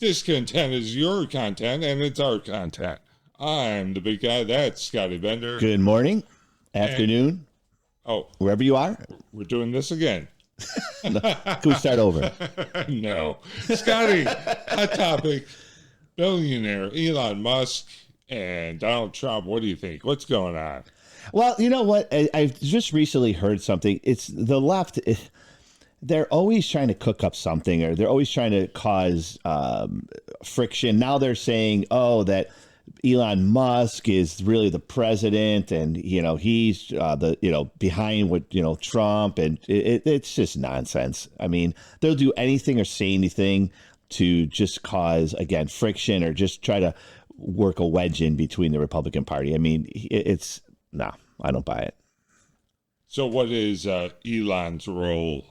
Discontent is your content, and it's our content. I'm the big guy. That's Scotty Bender. Good morning, afternoon, wherever you are. We're doing this again. Can we start over? No. Scotty, hot topic, billionaire Elon Musk and Donald Trump. What do you think? What's going on? Well, you know what? I've just recently heard something. It's the left. They're always trying to cook up something, or they're always trying to cause friction. Now they're saying, that Elon Musk is really the president, and he's behind what Trump, and it's just nonsense. I mean, they'll do anything or say anything to just cause, again, friction, or just try to work a wedge in between the Republican Party. I mean, no, I don't buy it. So what is Elon's role?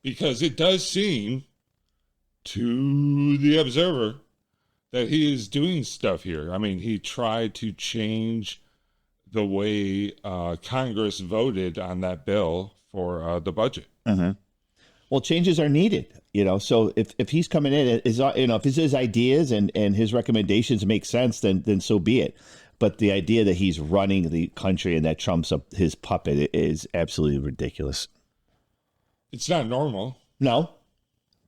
Because it does seem to the observer that he is doing stuff here. I mean, he tried to change the way Congress voted on that bill for the budget. Mm-hmm. Well, changes are needed, So if he's coming in, if his ideas and his recommendations make sense, then so be it. But the idea that he's running the country and that Trump's his puppet is absolutely ridiculous. It's not normal. No,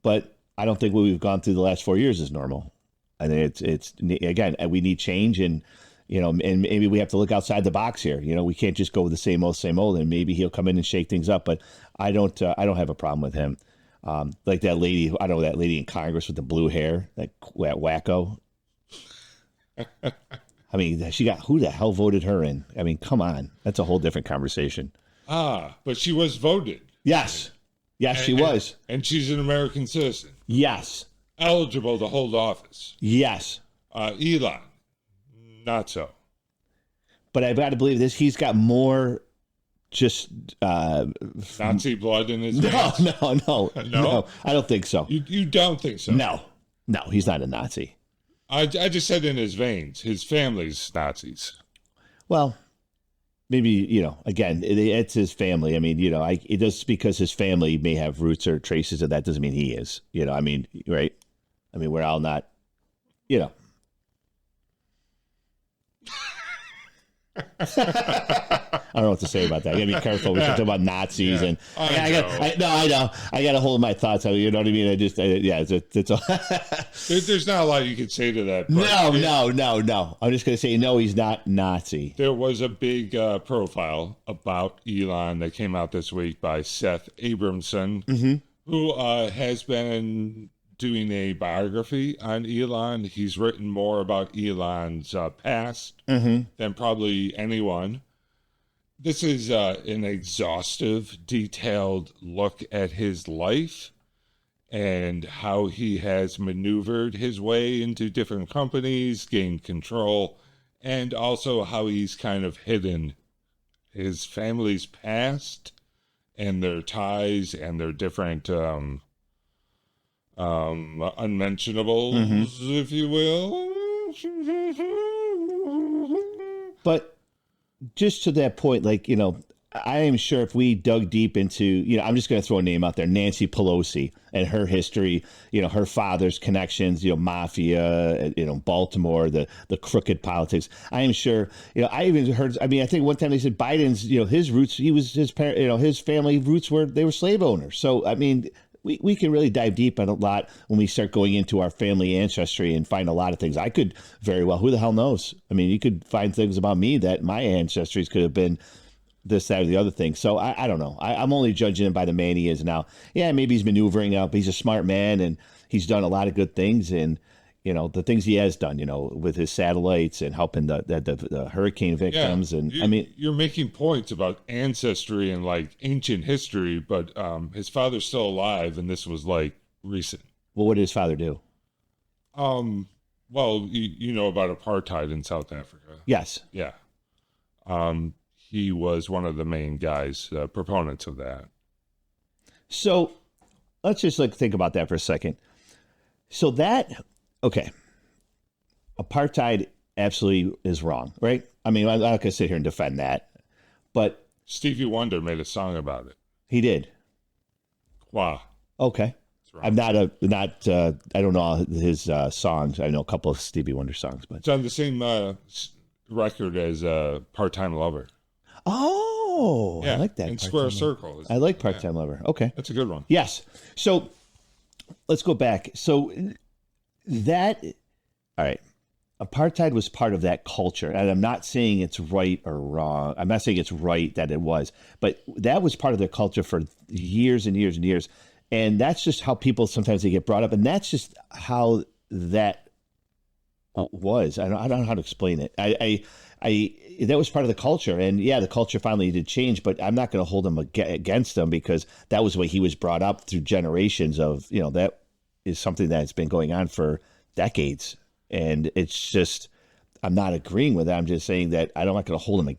but I don't think what we've gone through the last 4 years is normal. I think it's again, we need change, and and maybe we have to look outside the box here. We can't just go with the same old, and maybe he'll come in and shake things up. But I don't have a problem with him. Like that lady, I don't know, that lady in Congress with the blue hair, that wacko. I mean, who the hell voted her in? I mean, come on, that's a whole different conversation. But she was voted. Yes, she was, and she's an American citizen. Yes. Eligible to hold office. Yes. Elon, not so. But I've got to believe this. He's got more just Nazi blood in his veins. No. I don't think so. You don't think so? No, he's not a Nazi. I just said in his veins. His family's Nazis. Well, maybe, again, it's his family. I mean, it just because his family may have roots or traces of that doesn't mean he is. I mean, right? I mean, we're all not, I don't know what to say about that. You gotta be careful. We're talking about Nazis, and I know. I got to hold my thoughts. You know what I mean? It's There's not a lot you could say to that. No. I'm just gonna say no. He's not Nazi. There was a big profile about Elon that came out this week by Seth Abramson, mm-hmm. who has been doing a biography on Elon. He's written more about Elon's past mm-hmm. than probably anyone. This is an exhaustive, detailed look at his life and how he has maneuvered his way into different companies, gained control, and also how he's kind of hidden his family's past and their ties and their different unmentionables, mm-hmm. if you will. But just to that point, I am sure if we dug deep into, I'm just going to throw a name out there, Nancy Pelosi and her history, her father's connections, mafia, Baltimore, the crooked politics. I am sure, I even heard, I think one time they said Biden's, his roots, his family roots they were slave owners. So, I mean, we can really dive deep on a lot when we start going into our family ancestry and find a lot of things. I could very well, who the hell knows? I mean, you could find things about me that my ancestries could have been this, that, or the other thing. So I don't know. I'm only judging him by the man he is now. Yeah, maybe he's maneuvering up. He's a smart man, and he's done a lot of good things. And, the things he has done, with his satellites and helping the hurricane victims. Yeah, and you're making points about ancestry and ancient history, but his father's still alive, and this was recent. Well, what did his father do? Well, you know about apartheid in South Africa. Yes. Yeah. He was one of the main guys, proponents of that. So let's just think about that for a second. So okay, apartheid absolutely is wrong, right? I mean, I'm not going to sit here and defend that, but Stevie Wonder made a song about it. He did. Wow. Okay. That's wrong. I'm not I don't know all his songs. I know a couple of Stevie Wonder songs, but It's on the same record as Part-Time Lover. oh, Yeah, I like that. and Square Circle. I like Part-Time Lover. Okay, that's a good one. yes. So let's go back. So that, all right. Apartheid was part of that culture, and I'm not saying it's right or wrong. I'm not saying it's right that it was, but that was part of their culture for years and years and years. And that's just how people sometimes they get brought up, and that's just how that was. I don't know how to explain it. I that was part of the culture, and yeah, the culture finally did change. But I'm not going to hold him against him because that was the way he was brought up through generations of that is something that's been going on for decades. And it's just, I'm not agreeing with it. I'm just saying that I'm not going to hold it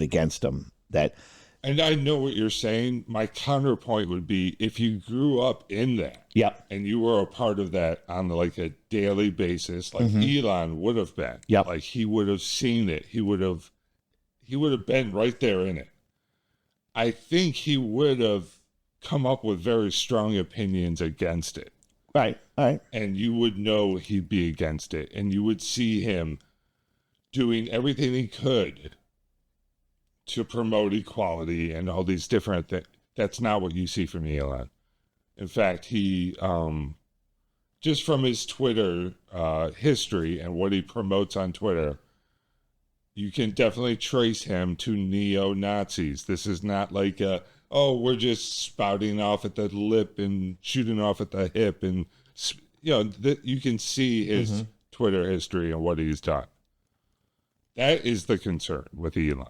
against him. And I know what you're saying. My counterpoint would be if you grew up in that, yep, and you were a part of that on like a daily basis, like Elon would have been. Yep. Like he would have seen it. He would have been right there in it. I think he would have come up with very strong opinions against it. Right. All right. And you would know he'd be against it. And you would see him doing everything he could to promote equality and all these different things. That's not what you see from Elon. In fact, he, just from his Twitter history and what he promotes on Twitter, you can definitely trace him to neo-Nazis. This is not like we're just spouting off at the lip and shooting off at the hip. And, you can see his Twitter history and what he's done. That is the concern with Elon.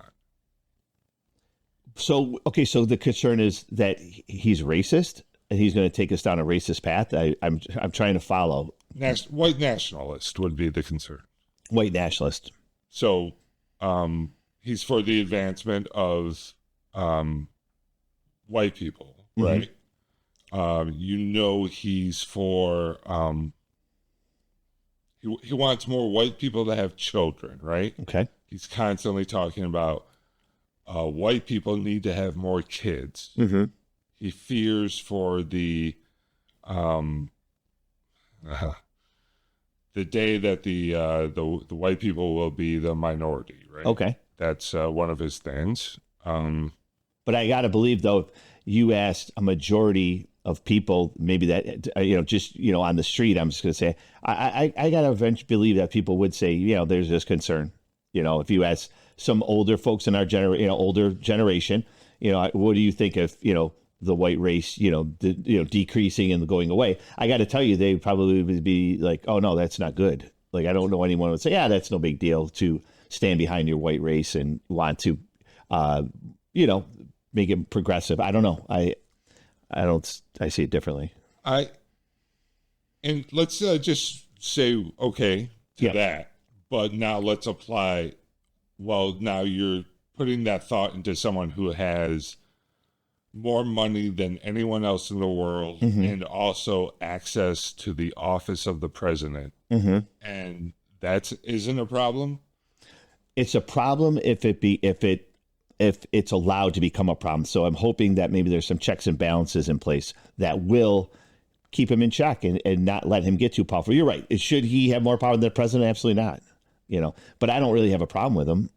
So the concern is that he's racist and he's going to take us down a racist path. I'm trying to follow. White nationalist would be the concern. White nationalist. So he's for the advancement of white people, right? He's for he wants more white people to have children, right? Okay. He's constantly talking about white people need to have more kids. Mm-hmm. He fears for the day that the white people will be the minority, right? Okay. That's one of his things. But I got to believe, though, if you asked a majority of people, maybe that, just, on the street, I'm just going to say, I got to eventually believe that people would say, there's this concern. If you ask some older folks in our older generation, what do you think of, the white race, decreasing and going away? I got to tell you, they probably would be like, oh, no, that's not good. Like, I don't know anyone who would say, yeah, that's no big deal to stand behind your white race and want to, make it progressive. I don't know. I see it differently. And let's just say, okay, to that, but now let's apply, now you're putting that thought into someone who has more money than anyone else in the world and also access to the office of the president. And that isn't a problem. It's a problem if it's allowed to become a problem. So I'm hoping that maybe there's some checks and balances in place that will keep him in check and not let him get too powerful. You're right. Should he have more power than the president? Absolutely not. But I don't really have a problem with him.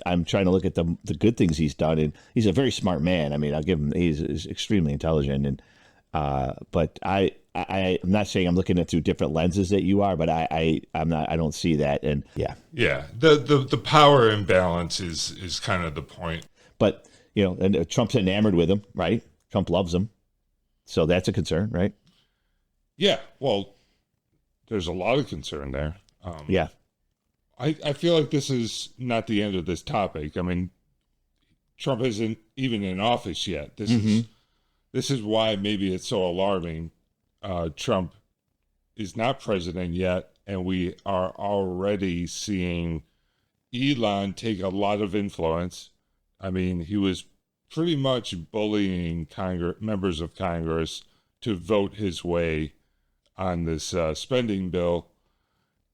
I'm trying to look at the good things he's done, and he's a very smart man. I mean, I'll give him, he's extremely intelligent, and but I'm not saying I'm looking at through different lenses that you are, but I'm not. I don't see that, and yeah. The power imbalance is kind of the point. But and Trump's enamored with him, right? Trump loves him, so that's a concern, right? Yeah. Well, there's a lot of concern there. Yeah. I feel like this is not the end of this topic. I mean, Trump isn't even in office yet. This is why maybe it's so alarming. Trump is not president yet, and we are already seeing Elon take a lot of influence. I mean, he was pretty much bullying members of Congress to vote his way on this spending bill.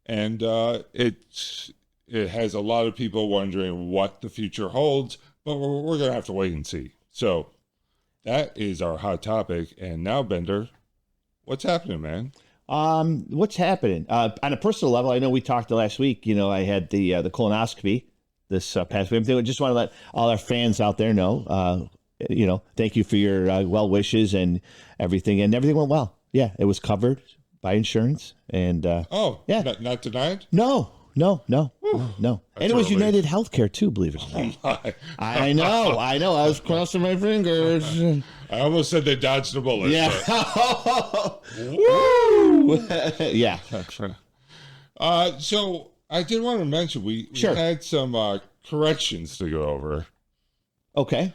And it has a lot of people wondering what the future holds, but we're going to have to wait and see. So that is our hot topic. And now, Bender, What's happening, man? What's happening? On a personal level, I know we talked last week. I had the colonoscopy this past week. I just want to let all our fans out there know. Thank you for your well wishes and everything. And everything went well. Yeah, it was covered by insurance. And yeah, not denied. No. And it was United Healthcare too, believe it or not. I know. I was crossing my fingers. I almost said they dodged a bullet. Yeah. Woo! Yeah. So I did want to mention we had some corrections to go over. Okay.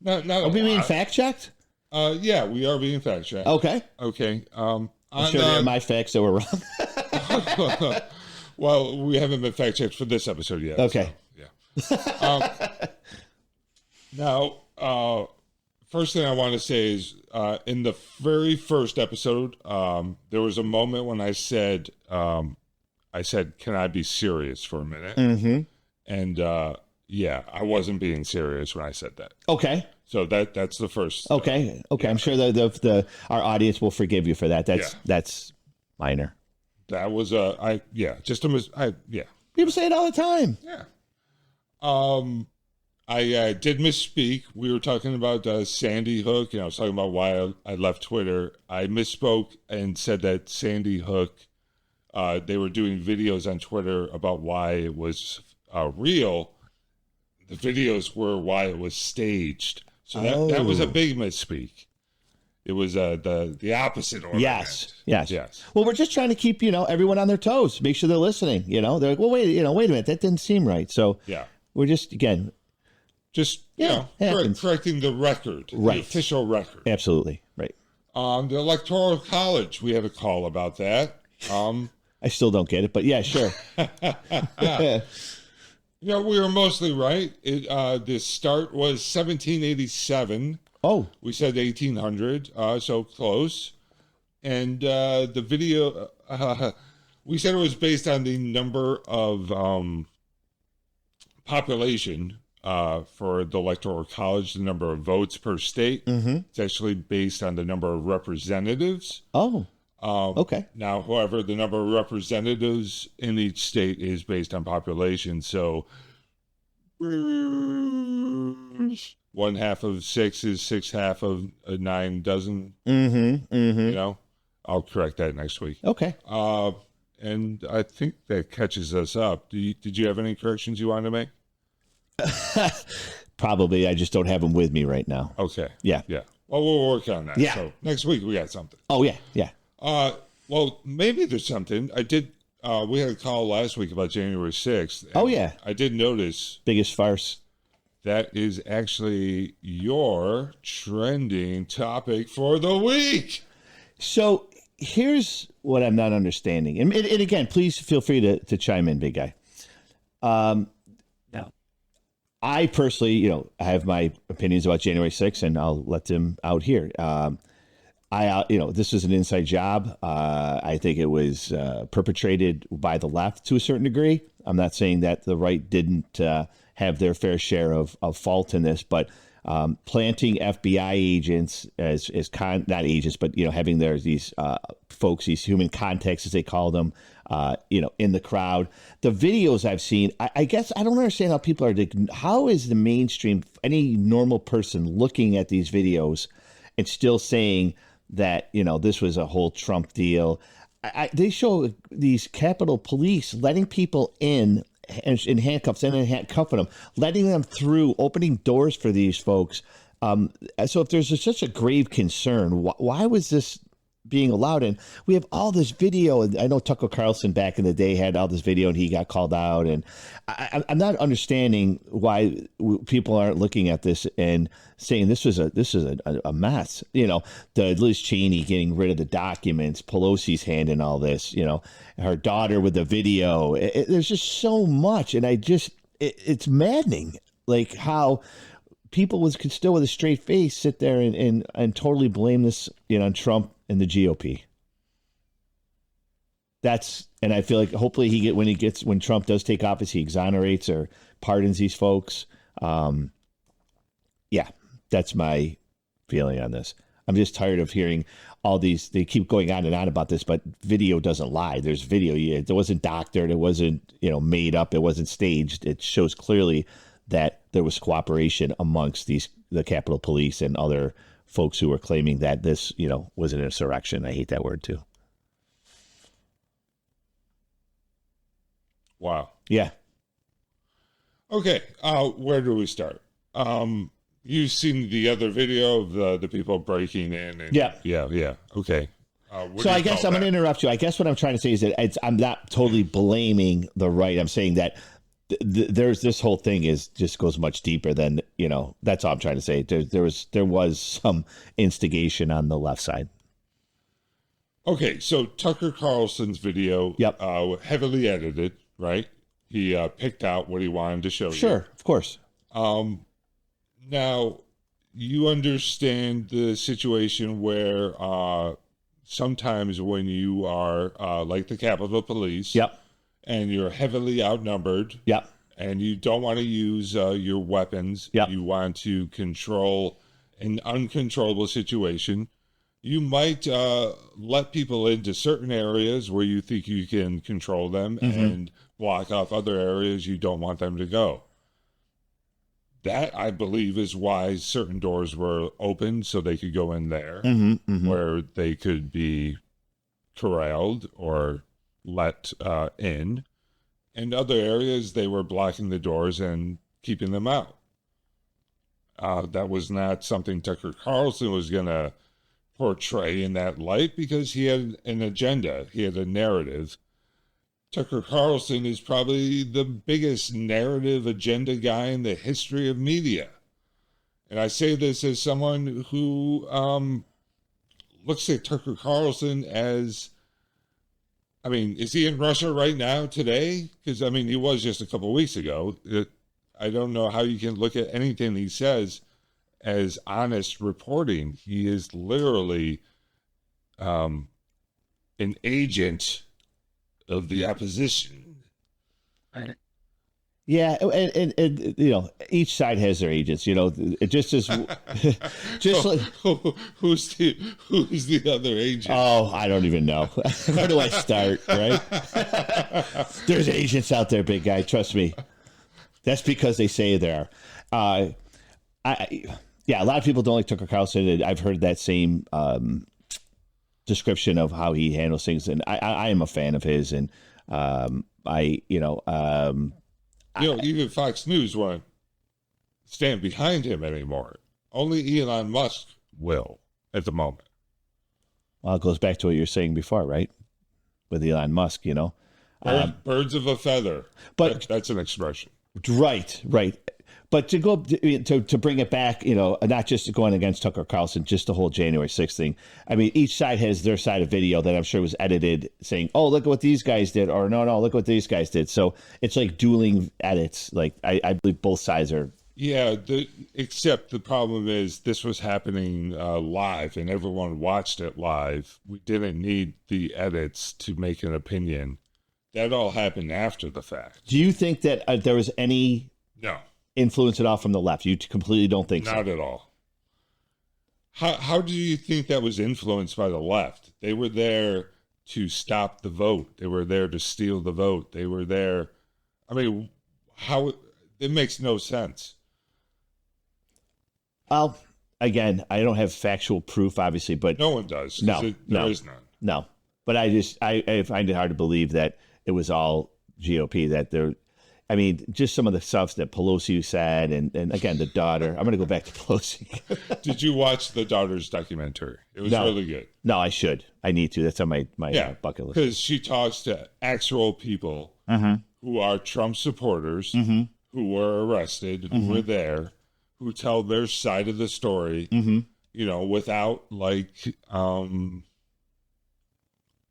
Are we being fact checked? Yeah, we are being fact checked. Okay. I'm sure they're my facts that were wrong. Well, we haven't been fact checked for this episode yet. Okay. So, yeah. Now, first thing I want to say is in the very first episode, there was a moment when I said, can I be serious for a minute? Mm-hmm. And I wasn't being serious when I said that. Okay. So that's the first. Okay. Okay. Yeah. I'm sure our audience will forgive you for that. That's minor. That was People say it all the time. Yeah. I did misspeak. We were talking about Sandy Hook. I was talking about why I left Twitter. I misspoke and said that Sandy Hook, they were doing videos on Twitter about why it was real. The videos were why it was staged. So that was a big misspeak. It was the opposite order. Yes. Well, we're just trying to keep everyone on their toes, make sure they're listening. They're like, well, wait a minute, that didn't seem right. So we're just correcting the record, right? The official record. Absolutely right. The Electoral College, we had a call about that. I still don't get it, but yeah, sure. We were mostly right. The start was 1787. Oh, we said 1800, so close. And the video, we said it was based on the number of population for the Electoral College, the number of votes per state. Mm-hmm. It's actually based on the number of representatives. Oh, okay. Now, however, the number of representatives in each state is based on population. So 1/2 of 6 is 6/2 of 9 dozen. Mm-hmm. Mm-hmm. I'll correct that next week. Okay. And I think that catches us up. Did you have any corrections you wanted to make? Probably. I just don't have them with me right now. Okay. Yeah. Well, we'll work on that. Yeah. So next week we got something. Oh yeah. Well, maybe there's something. I did. We had a call last week about January 6th. Oh yeah. I did notice. Biggest farce. That is actually your trending topic for the week. So here's what I'm not understanding. And again, please feel free to chime in, big guy. Now, I personally, I have my opinions about January 6th, and I'll let them out here. This is an inside job. I think it was perpetrated by the left to a certain degree. I'm not saying that the right didn't have their fair share of fault in this, but planting FBI agents not agents, but having these folks, these human contacts as they call them, in the crowd. The videos I've seen, I guess I don't understand how people are. How is the mainstream, any normal person looking at these videos and still saying that this was a whole Trump deal? They show these Capitol Police letting people in handcuffs and handcuffing them, letting them through, opening doors for these folks. So if there's such a grave concern, why was this being allowed? And we have all this video. And I know Tucker Carlson back in the day had all this video and he got called out. And I'm not understanding why people aren't looking at this and saying this is a mess. The Liz Cheney getting rid of the documents, Pelosi's hand in all this, her daughter with the video. There's just so much. And it's maddening, like how people could still with a straight face sit there and totally blame this, on Trump and the GOP. And I feel like hopefully when Trump does take office, he exonerates or pardons these folks. Yeah, that's my feeling on this. I'm just tired of hearing all these. They keep going on and on about this, but video doesn't lie. There's video. It wasn't doctored. It wasn't, made up. It wasn't staged. It shows clearly that there was cooperation amongst the Capitol Police and other folks who were claiming that this, was an insurrection. I hate that word too. Wow. Yeah. Okay. Where do we start? You've seen the other video of the people breaking in. And, yeah. Yeah. Okay. So I guess I'm going to interrupt you. I guess what I'm trying to say is that I'm not totally blaming the right. I'm saying that there's this whole thing just goes much deeper than, that's all I'm trying to say. There was some instigation on the left side. Okay. So Tucker Carlson's video, yep. Heavily edited, right? He picked out what he wanted to show you. Sure. Of course. Now, you understand the situation where sometimes when you are like the Capitol Police, yep, and you're heavily outnumbered, yep, and you don't want to use your weapons, yep, you want to control an uncontrollable situation, you might let people into certain areas where you think you can control them and block off other areas you don't want them to go. That, I believe, is why certain doors were opened so they could go in there, where they could be corralled or let in. And other areas, they were blocking the doors and keeping them out. That was not something Tucker Carlson was going to portray in that light because he had an agenda. He had a narrative. Tucker Carlson is probably the biggest narrative agenda guy in the history of media. And I say this as someone who looks at Tucker Carlson as, is he in Russia right now today? Because, he was just a couple of weeks ago. I don't know how you can look at anything he says as honest reporting. He is literally an agent of the opposition. Yeah, and each side has their agents. It just is. Just like who's the other agent? Oh, I don't even know. Where do I start? Right? There's agents out there, big guy. Trust me. That's because they say there are. A lot of people don't like Tucker Carlson. I've heard that same description of how he handles things, and I am a fan of his, and even Fox News won't stand behind him anymore. Only Elon Musk will at the moment. Well, it goes back to what you were saying before, right? With Elon Musk, birds of a feather. But that's an expression, right? But to go to bring it back, not just going against Tucker Carlson, just the whole January 6th thing. Each side has their side of video that I'm sure was edited saying, oh, look at what these guys did. Or no, look what these guys did. So it's like dueling edits. Like I believe both sides are. Yeah, except the problem is this was happening live and everyone watched it live. We didn't need the edits to make an opinion. That all happened after the fact. Do you think that there was any... No. Influence at all from the left? You completely don't think so? Not at all. How do you think that was influenced by the left? They were there to stop the vote. They were there to steal the vote. They were there. How it makes no sense. Well, again, I don't have factual proof, obviously, but no one does. There is none. No, but I find it hard to believe that it was all GOP. That there. Just some of the stuff that Pelosi said, and again, the daughter. I'm going to go back to Pelosi. Did you watch the daughter's documentary? It was really good. No, I should. I need to. That's on my bucket list. Because she talks to actual people who are Trump supporters, who were arrested, who were there, who tell their side of the story, without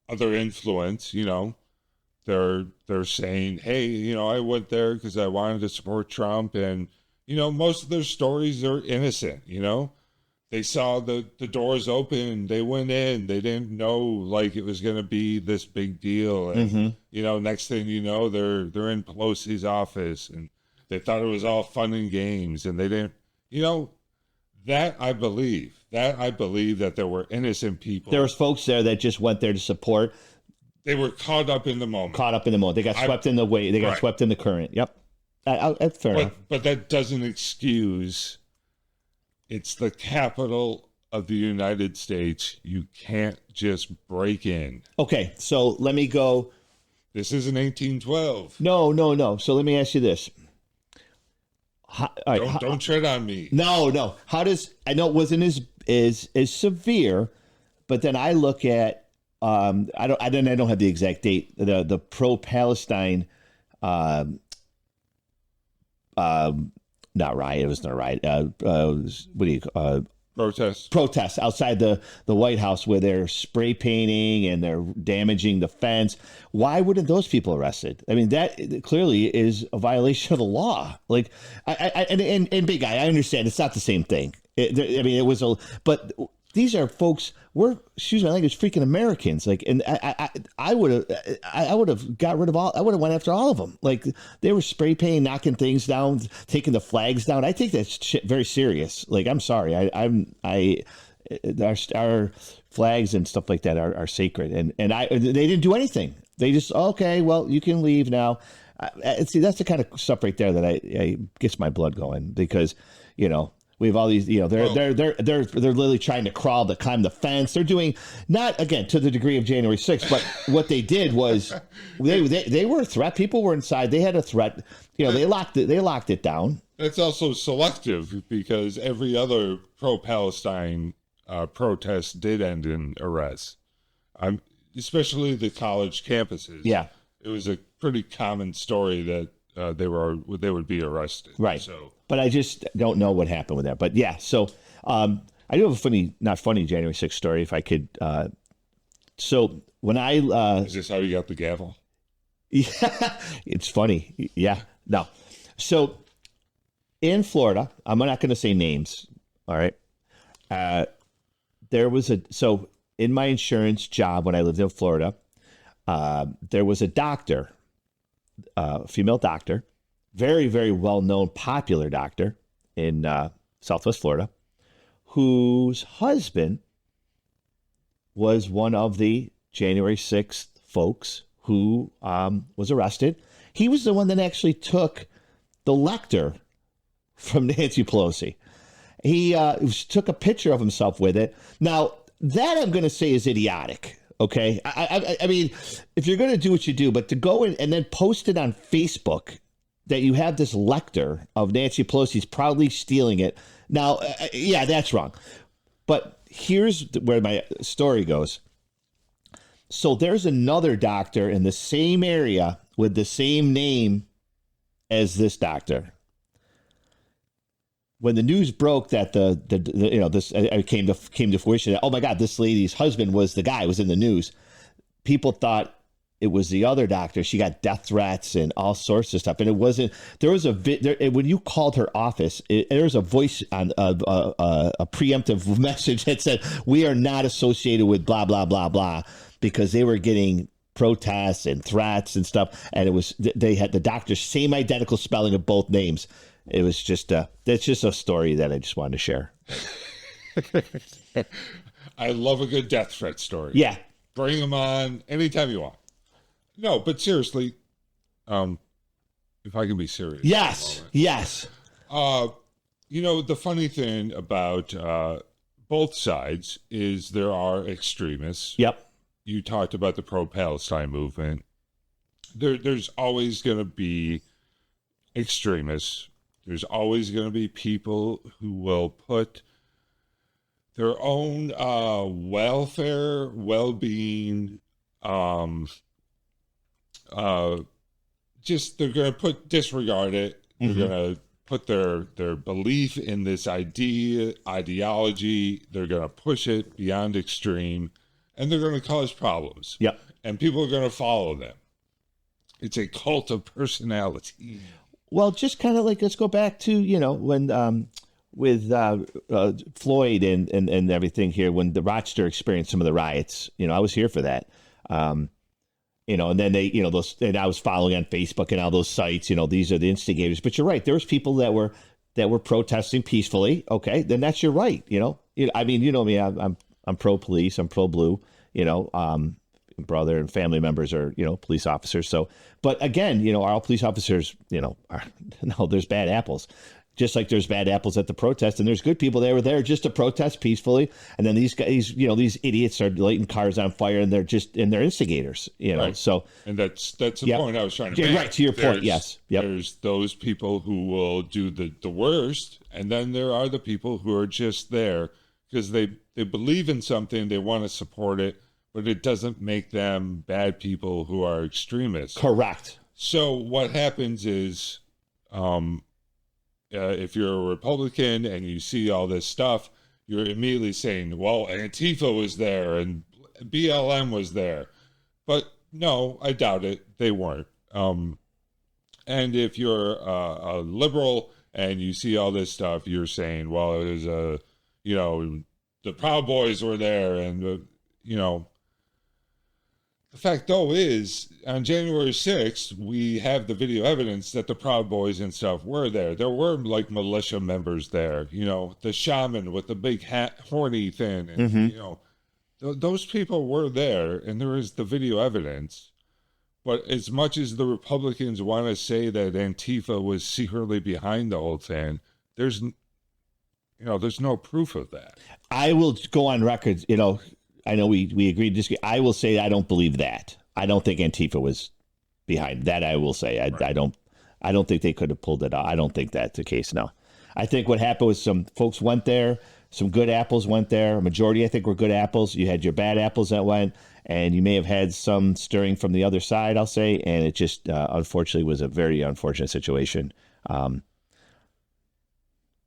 other influence, They're saying, hey, I went there because I wanted to support Trump. And, most of their stories are innocent, They saw the doors open. They went in. They didn't know, it was going to be this big deal. And, next thing you know, they're in Pelosi's office. And they thought it was all fun and games. And they didn't, That I believe. That I believe that there were innocent people. There was folks there that just went there to support. They were caught up in the moment. They got swept in the way. They got swept in the current. Yep. That's fair enough. But that doesn't excuse. It's the capital of the United States. You can't just break in. Okay, so let me go. This isn't 1812. No. So let me ask you this. Don't tread on me. No. How does, I know it wasn't as severe, but then I look at I don't have the exact date. The pro-Palestine not riot. It was not a riot. What do you protests outside the White House where they're spray painting and they're damaging the fence. Why wouldn't those people arrested? I mean, that clearly is a violation of the law. Like, and big guy, I understand it's not the same thing. It was but these are folks. We're, excuse my language, freaking Americans. Like, and I would have got rid of all. I would have went after all of them. Like, they were spray painting, knocking things down, taking the flags down. I take that shit very serious. Like, I'm sorry. Our flags and stuff like that are sacred, and they didn't do anything. They just, okay, well, you can leave now. See, that's the kind of stuff right there that I gets my blood going, because, you know, we have all these, you know, they're literally trying to climb the fence. They're doing, not again to the degree of January 6th, but what they did was they were a threat. People were inside. They had a threat. You know, they locked it down. That's also selective, because every other pro-Palestine protest did end in arrests. Especially the college campuses. Yeah, it was a pretty common story that they would be arrested. Right. So. But I just don't know what happened with that. But yeah, so I do have a not funny January 6th story, if I could. So when I is this how you got the gavel? Yeah, it's funny. Yeah, no. So in Florida, I'm not going to say names. All right. There was so in my insurance job when I lived in Florida, there was a doctor, female doctor, very, very well-known, popular doctor in Southwest Florida, whose husband was one of the January 6th folks who was arrested. He was the one that actually took the lecter from Nancy Pelosi. He took a picture of himself with it. Now, that I'm going to say is idiotic. Okay. I mean, if you're going to do what you do, but to go in and then post it on Facebook that you have this lecter of Nancy Pelosi's proudly stealing it. Now, yeah, that's wrong. But here's where my story goes. So there's another doctor in the same area with the same name as this doctor. When the news broke that this came to fruition, that, oh my God, this lady's husband was the guy, was in the news. People thought it was the other doctor. She got death threats and all sorts of stuff. And it wasn't. There was when you called her office, there was a voice on a preemptive message that said, "We are not associated with blah blah blah blah," because they were getting protests and threats and stuff. And it was, they had the doctor's same identical spelling of both names. It was just that's just a story that I just wanted to share. I love a good death threat story. Yeah, bring them on anytime you want. No, but seriously, if I can be serious. Yes. You know, the funny thing about both sides is there are extremists. Yep. You talked about the pro-Palestine movement. There's always going to be extremists. There's always going to be people who will put their own welfare, well-being, just they're going to disregard it. They're going to put their belief in this ideology. They're going to push it beyond extreme, and they're going to cause problems. Yep. And people are going to follow them. It's a cult of personality. Well, just kind of like, let's go back to, when with Floyd and everything here, when the Rochester experienced some of the riots, I was here for that. And then they, and I was following on Facebook and all those sites, these are the instigators. But you're right. There was people that were that were protesting peacefully, okay, then that's your right. I mean, you know me, I'm pro police, I'm pro blue. Brother and family members are police officers. So, but again, all police officers, are no, there's bad apples. Just like there's bad apples at the protest, and there's good people. They were there just to protest peacefully, and then these guys, these idiots are lighting cars on fire, and they're instigators, Right. So, and that's the Yep. point I was trying to make. Right, to your point, yes. Yep. There's those people who will do the worst, and then there are the people who are just there because they believe in something, they want to support it, but it doesn't make them bad people who are extremists. Correct. So what happens is, if you're a Republican and you see all this stuff, you're immediately saying, well, Antifa was there and BLM was there. But no, I doubt it. They weren't. And if you're a liberal and you see all this stuff, you're saying, well, it was the Proud Boys were there. And, the fact, though, is on January 6th, we have the video evidence that the Proud Boys and stuff were there. There were like militia members there, the shaman with the big hat, horny thing. And, those people were there, and there is the video evidence. But as much as the Republicans want to say that Antifa was secretly behind the whole thing, there's no proof of that. I will go on record, I know we agreed to disagree. I will say I don't believe that. I don't think Antifa was behind that. I will say I don't think they could have pulled it off. I don't think that's the case. No, I think what happened was some folks went there. Some good apples went there. A majority, I think, were good apples. You had your bad apples that went, and you may have had some stirring from the other side, I'll say. And it just, unfortunately, was a very unfortunate situation. And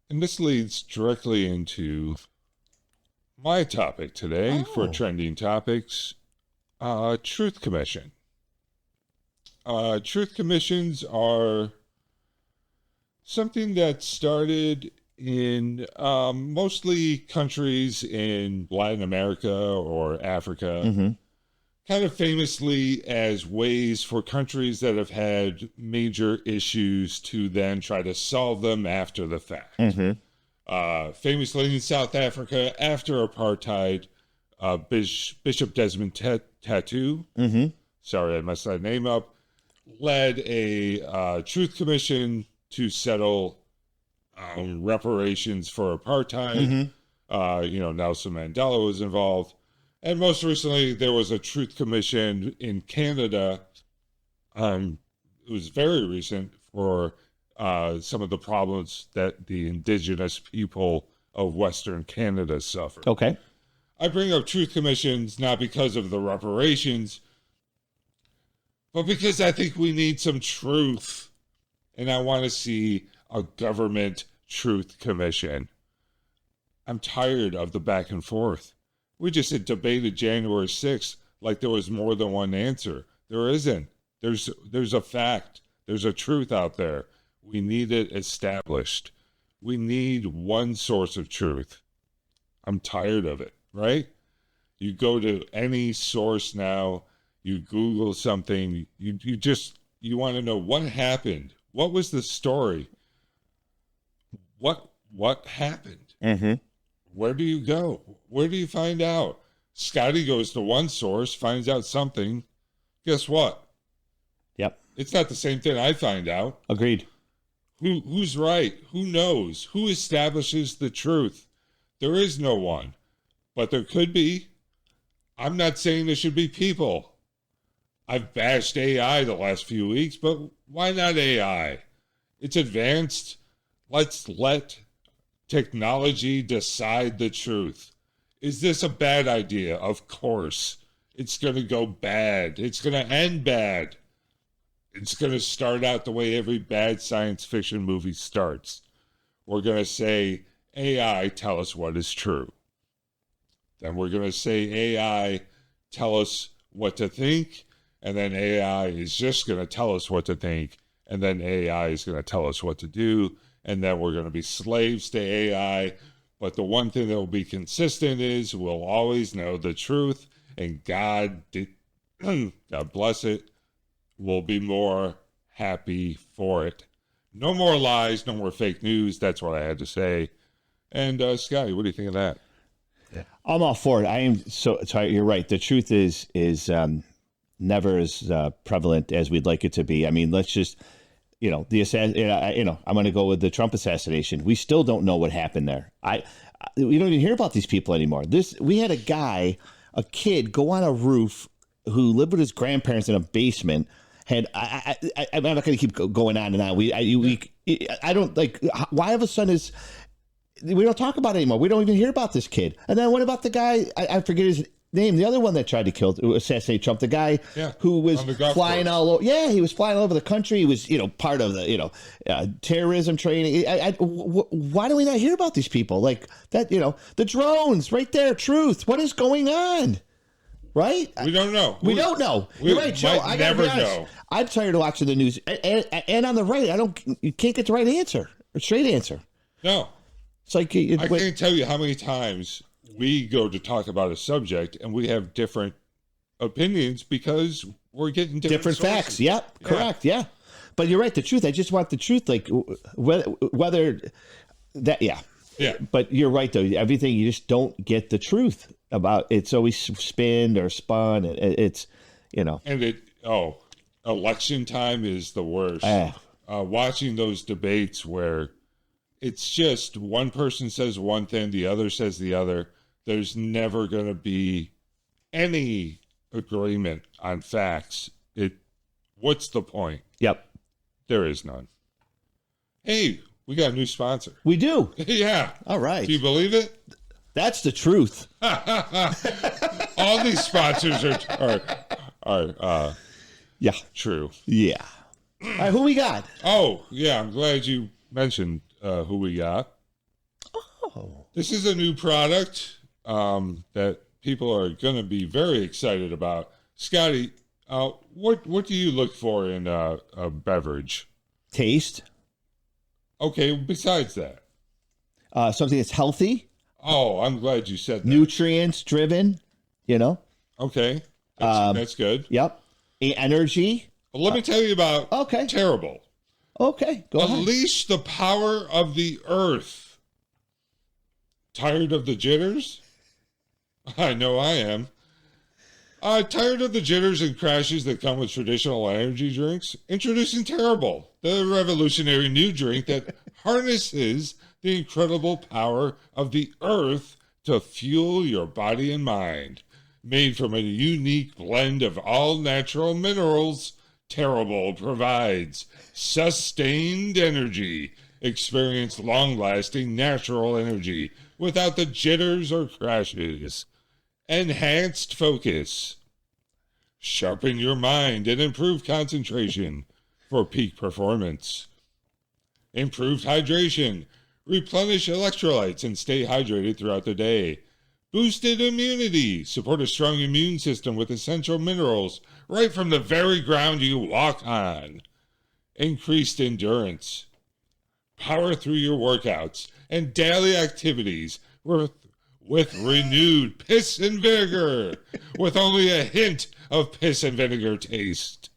this leads directly into my topic today for trending topics, Truth Commission. Truth commissions are something that started in mostly countries in Latin America or Africa, kind of famously as ways for countries that have had major issues to then try to solve them after the fact. Famously in South Africa, after apartheid, Bishop Desmond Tutu, sorry I messed that name up, led a truth commission to settle reparations for apartheid. Nelson Mandela was involved. And most recently, there was a truth commission in Canada. It was very recent for some of the problems that the indigenous people of Western Canada suffered. Okay. I bring up truth commissions not because of the reparations, but because I think we need some truth. And I want to see a government truth commission. I'm tired of the back and forth. We just had debated January 6th like there was more than one answer. There isn't. There's a fact. There's a truth out there. We need it established. We need one source of truth. I'm tired of it, right? You go to any source now, you Google something, you want to know what happened. What was the story? What happened? Where do you go? Where do you find out? Scotty goes to one source, finds out something. Guess what? Yep. It's not the same thing I find out. Agreed. Who's right? Who knows? Who establishes the truth? There is no one, but there could be. I'm not saying there should be people. I've bashed AI the last few weeks, but why not AI? It's advanced. Let's let technology decide the truth. Is this a bad idea? Of course. It's going to go bad. It's going to end bad. It's going to start out the way every bad science fiction movie starts. We're going to say, AI, tell us what is true. Then we're going to say, AI, tell us what to think. And then AI is just going to tell us what to think. And then AI is going to tell us what to do. And then we're going to be slaves to AI. But the one thing that will be consistent is we'll always know the truth. And God bless it, we'll be more happy for it. No more lies, no more fake news. That's what I had to say. And Scotty, what do you think of that? I'm all for it. I am so sorry. You're right. The truth is never as prevalent as we'd like it to be. I mean, let's just, I'm going to go with the Trump assassination. We still don't know what happened there. We don't even hear about these people anymore. We had a kid go on a roof who lived with his grandparents in a basement. I'm not going to keep going on and on. I don't like, why all of a sudden we don't talk about it anymore. We don't even hear about this kid. And then what about the guy? I forget his name. The other one that tried to assassinate Trump. The guy who was flying all over. Yeah, he was flying all over the country. He was, part of the, terrorism training. Why do we not hear about these people like that? The drones right there. Truth. What is going on? Right? We don't know. We don't know. You're right, Joe. I never know. I'm tired of watching the news. And on the right, you can't get the right answer or straight answer. No. It's like I can't tell you how many times we go to talk about a subject and we have different opinions because we're getting different facts. Yep, correct. Yeah, but you're right. The truth. I just want the truth. Like whether that. Yeah. Yeah. But you're right though. Everything you just don't get the truth about. It's always spinned or spun. It's And election time is the worst. Watching those debates where it's just one person says one thing, the other says the other. There's never going to be any agreement on facts. What's the point? Yep. There is none. Hey, we got a new sponsor. We do. Yeah. All right. Do you believe it? That's the truth. All these sponsors are true. Yeah. All right, who we got? Oh, yeah, I'm glad you mentioned who we got. Oh. This is a new product that people are going to be very excited about. Scotty, what do you look for in a beverage? Taste. Okay, besides that. Something that's healthy. Oh, I'm glad you said that. Nutrients driven, Okay, that's good. Yep. Energy. Well, let me tell you about Terrible. Okay, go ahead. Unleash the power of the earth. Tired of the jitters? I know I am. Tired of the jitters and crashes that come with traditional energy drinks? Introducing Terrible, the revolutionary new drink that harnesses the incredible power of the earth to fuel your body and mind. Made from a unique blend of all natural minerals, Terrible provides sustained energy. Experience long-lasting natural energy without the jitters or crashes. Enhanced focus. Sharpen your mind and improve concentration for peak performance. Improved hydration. Replenish electrolytes and stay hydrated throughout the day. Boosted immunity. Support a strong immune system with essential minerals right from the very ground you walk on. Increased endurance. Power through your workouts and daily activities with renewed piss and vinegar, with only a hint of piss and vinegar taste.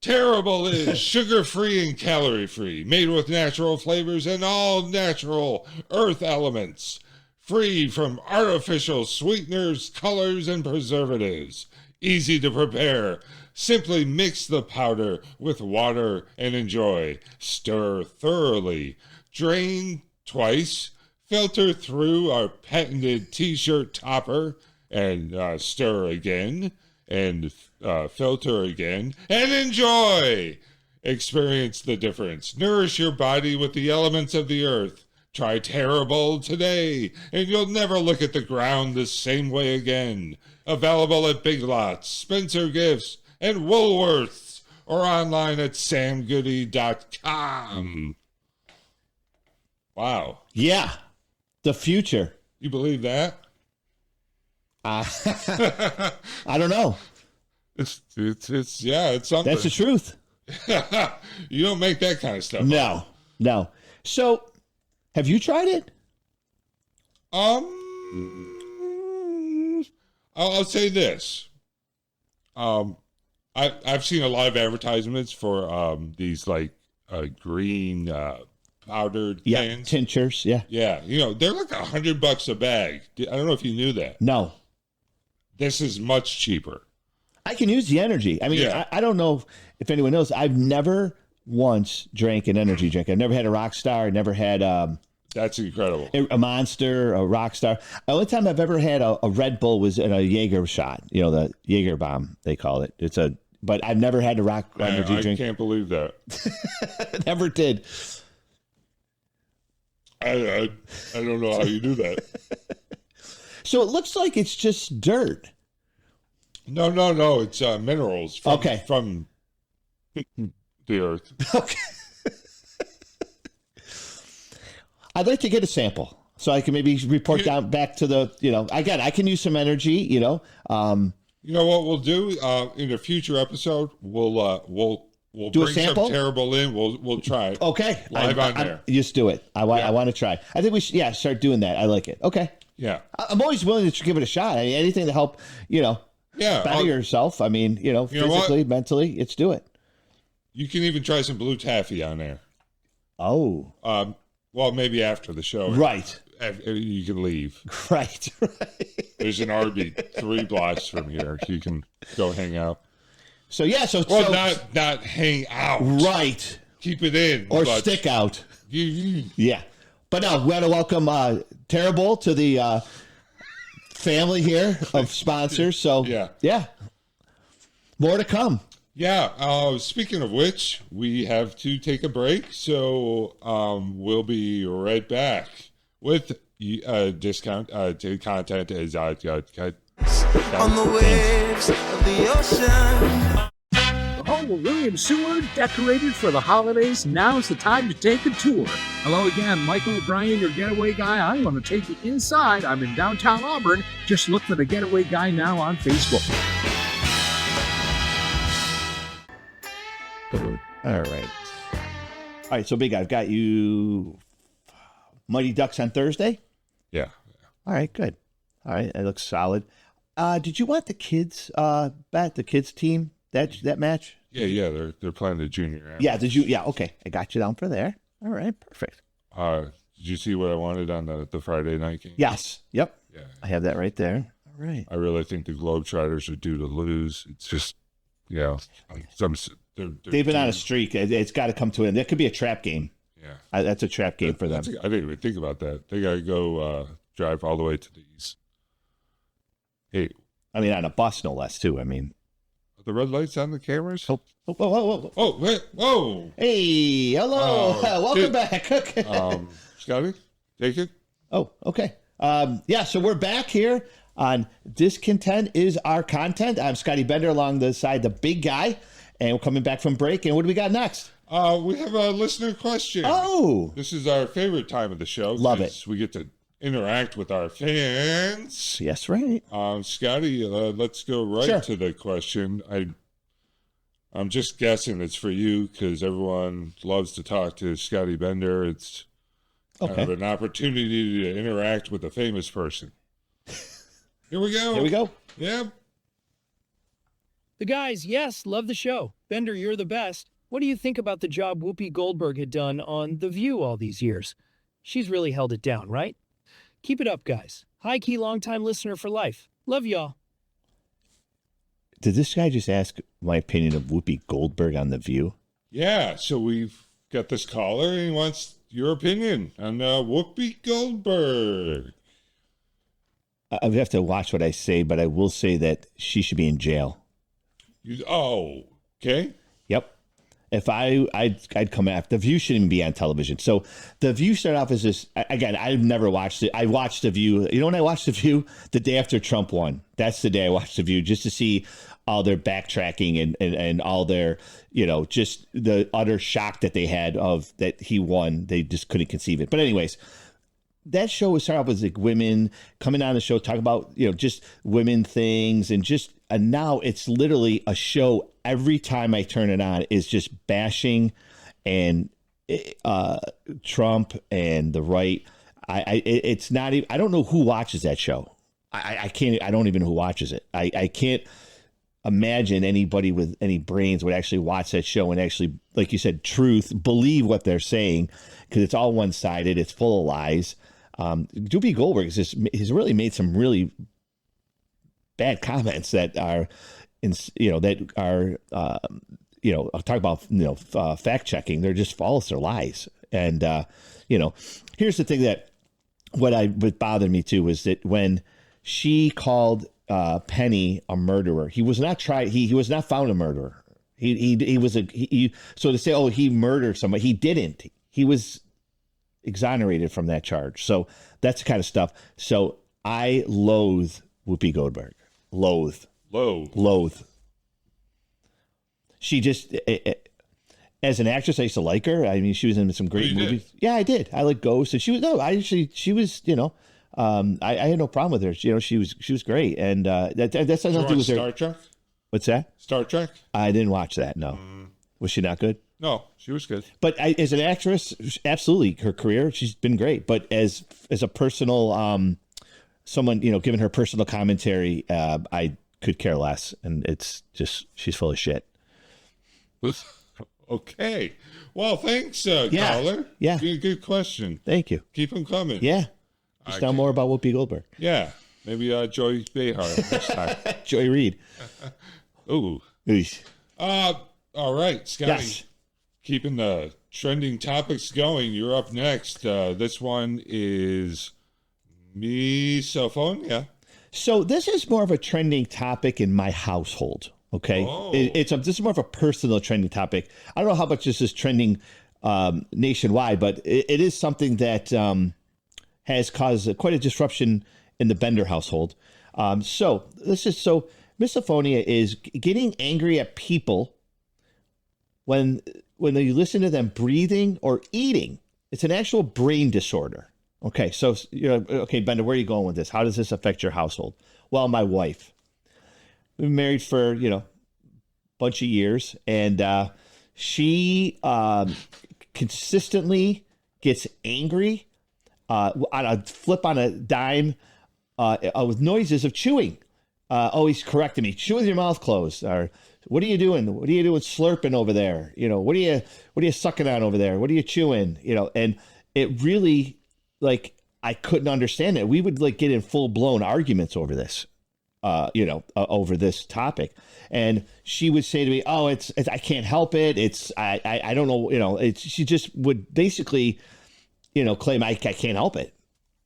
Terrible is sugar-free and calorie-free, made with natural flavors and all natural earth elements, free from artificial sweeteners, colors, and preservatives. Easy to prepare. Simply mix the powder with water and enjoy. Stir thoroughly. Drain twice. Filter through our patented t-shirt topper and stir again and filter again and enjoy. Experience the difference. Nourish your body with the elements of the earth. Try Terrible today, and you'll never look at the ground the same way again. Available at Big Lots, Spencer Gifts, and Woolworths, or online at samgoody.com. Wow. Yeah. The future. You believe that? I don't know. It's something. That's the truth. You don't make that kind of stuff. No. So, have you tried it? I'll say this. I've seen a lot of advertisements for these like green powdered cans. Tinctures. Yeah. Yeah, they're like $100 a bag. I don't know if you knew that. No. This is much cheaper. I can use the energy. I mean, Yeah. I don't know if anyone knows. I've never once drank an energy drink. I've never had a Rockstar. Never had That's incredible. a Monster, a Rockstar. The only time I've ever had a Red Bull was in a Jaeger shot. The Jaeger bomb, they call it. But I've never had a energy drink. I can't believe that. Never did. I don't know how you do that. So it looks like it's just dirt. No. It's minerals from the earth. Okay. I'd like to get a sample so I can maybe report down back to the, again, I can use some energy, You know what we'll do in a future episode? We'll do bring a sample? some terrible in. We'll try it. Okay. Live on there. Just do it. I want to try. I think we should, start doing that. I like it. Okay. Yeah. I'm always willing to give it a shot. I mean, anything to help, better yourself. I mean, physically, mentally, let's do it. You can even try some blue taffy on there. Oh. Well, maybe after the show. Right. You can leave. Right. There's an Arby 3 blocks from here. You can go hang out. So, not hang out. Right. Keep it in. Or stick out. Yeah. But no, we want to welcome Terrible to the family here of sponsors. So, yeah. More to come. Yeah. Speaking of which, we have to take a break. So we'll be right back with DIScontent is on the waves of the ocean. The home of William Seward, decorated for the holidays. Now's the time to take a tour. Hello again, Michael O'Brien, your getaway guy. I want to take you inside. I'm in downtown Auburn. Just look for the Getaway Guy now on Facebook. All right. So, Big Guy, I've got you Mighty Ducks on Thursday? Yeah. All right, good. All right, that looks solid. Did you want the kids bet, the kids team, that match? Yeah, they're playing the junior. Yeah, did you? Yeah, okay. I got you down for there. All right, perfect. Did you see what I wanted on the Friday night game? Yes. Yep. Yeah. I have that right there. All right. I really think the Globetrotters are due to lose. It's just, they've been on a streak. It's got to come to an end. That could be a trap game. Yeah. That's a trap game for them. I didn't even think about that. They got to go drive all the way to the east. Hey. I mean, on a bus, no less, too. I mean. Are the red lights on the cameras? Oh, whoa. Oh, wait, whoa. Hey, hello. Welcome back. Okay. Scotty, take it. Oh, okay. So we're back here on DIScontent is our content. I'm Scotty Bender alongside the Big Guy, and we're coming back from break. And what do we got next? We have a listener question. Oh. This is our favorite time of the show. Love it. We get to interact with our fans. Yes, right. Scotty, let's go right to the question. I'm just guessing it's for you because everyone loves to talk to Scotty Bender. It's kind of an opportunity to interact with a famous person. Here we go. Yeah. The guys, yes, love the show. Bender, you're the best. What do you think about the job Whoopi Goldberg had done on The View all these years? She's really held it down, right? Keep it up, guys. High-key long-time listener for life. Love y'all. Did this guy just ask my opinion of Whoopi Goldberg on The View? Yeah, so we've got this caller and he wants your opinion on Whoopi Goldberg. I would have to watch what I say, but I will say that she should be in jail. Okay. Yep. If I'd come after. The View shouldn't even be on television. So The View started off as this. Again, I've never watched it. I watched The View. You know when I watched The View? The day after Trump won. That's the day I watched The View, just to see all their backtracking and all their, just the utter shock that they had of that he won. They just couldn't conceive it. But anyways, that show was started off with like women coming on the show, talking about, just women things and now it's literally a show. Every time I turn it on is just bashing and Trump and the right. It's not even, I don't know who watches that show. I can't, I don't even know who watches it. I can't imagine anybody with any brains would actually watch that show and actually, like you said, believe what they're saying, because it's all one-sided. It's full of lies. Whoopi Goldberg has really made some really bad comments that are, talk about, fact checking. They're just false. They're lies. And, here's the thing that what bothered me too was that when she called Penny a murderer, he was not tried. He was not found a murderer. So to say, oh, he murdered somebody, he didn't. He was exonerated from that charge. So that's the kind of stuff. So I loathe Whoopi Goldberg. Loathe. She just, as an actress, I used to like her. I mean, she was in some great movies. Did? Yeah, I did. I like Ghost, and she was I had no problem with her. She was great, and that's nothing to do with her. Star Trek. What's that? Star Trek. I didn't watch that. No. Was she not good? No, she was good. But as an actress, absolutely, her career, she's been great. But as a personal, someone, giving her personal commentary, I could care less, and it's just she's full of shit. Okay. Well, thanks, caller. Yeah. Good question. Thank you. Keep them coming. Yeah. Just tell more about Whoopi Goldberg. Yeah. Maybe Joy Behar next time. Joy Reid. Ooh. All right, Scotty. Yes. Keeping the trending topics going. You're up next. This one is Misophonia. So this is more of a trending topic in my household. Okay. Oh. This is more of a personal trending topic. I don't know how much this is trending nationwide, but it is something that has caused quite a disruption in the Bender household. Misophonia is getting angry at people when you listen to them breathing or eating. It's an actual brain disorder. Okay, so okay, Bender, where are you going with this? How does this affect your household? Well, my wife. We've been married for a bunch of years, and she consistently gets angry on a dime with noises of chewing. Always correcting me. Chew with your mouth closed. Or what are you doing? What are you doing slurping over there? What are you sucking on over there? What are you chewing? And it really, I couldn't understand it. We would get in full blown arguments over this. Over this topic, and she would say to me, "Oh, it's I can't help it. I don't know. She just would basically, claim I can't help it.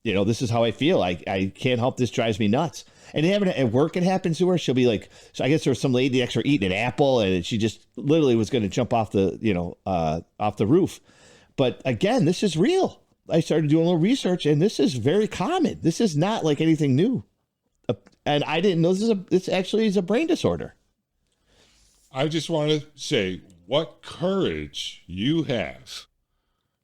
This is how I feel. I can't help. This drives me nuts." And at work, it happens to her. She'll be like, so I guess there was some lady next to her eating an apple, and she just literally was going to jump off the roof. But again, this is real. I started doing a little research, and this is very common. This is not like anything new. And I didn't know this actually is a brain disorder. I just want to say what courage you have